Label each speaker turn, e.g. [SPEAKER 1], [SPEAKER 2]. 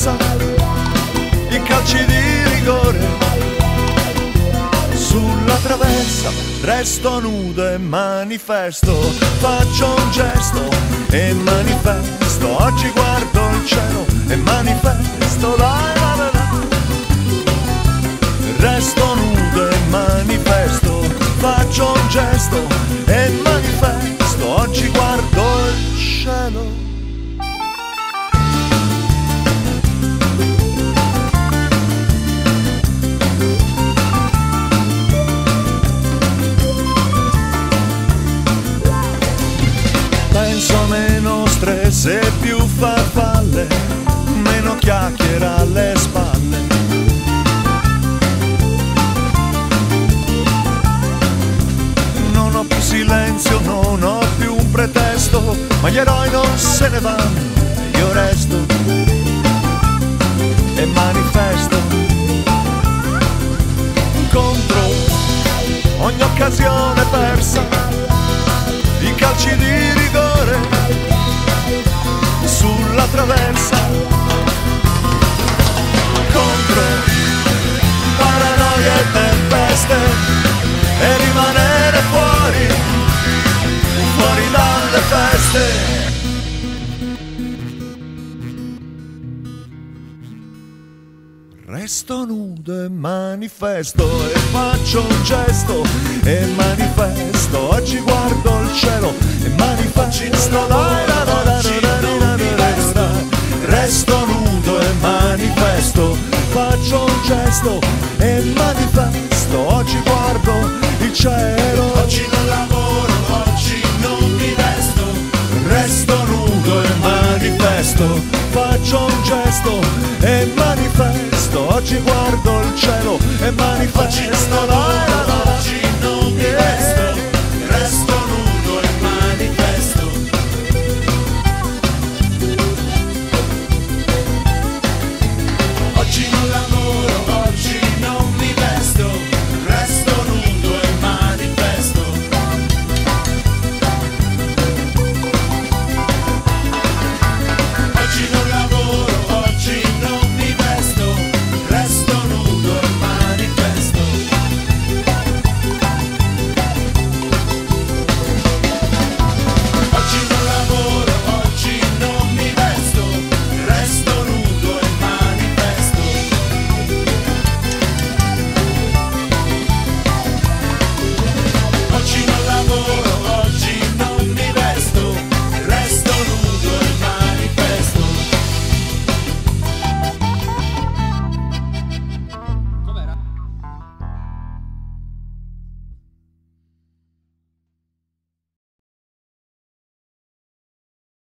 [SPEAKER 1] persa, i calci di rigore. Sulla traversa resto nudo e manifesto, faccio un gesto e manifesto, oggi guardo il cielo e manifesto, dai, dai, dai. Resto nudo e manifesto, faccio un gesto e manifesto, oggi guardo il cielo. Penso meno stress e più farfalle, meno chiacchiere alle spalle. Non ho più silenzio, non ho più un pretesto, ma gli eroi non se ne vanno, io resto e manifesto contro ogni occasione persa, i calci di rigore sulla traversa, contro paranoia e tempeste, e rimanere fuori, fuori dalle feste. Resto nudo e manifesto e faccio un gesto e manifesto, oggi guardo il cielo e manifesto, dai, dai, dai, dai, dai, dai, dai, dai. Resto nudo e manifesto, faccio un gesto e manifesto, oggi guardo il cielo.
[SPEAKER 2] Oggi non lavoro, oggi non mi vesto.
[SPEAKER 1] Resto nudo e manifesto, faccio un gesto e manifesto, oggi guardo il cielo e manifesto.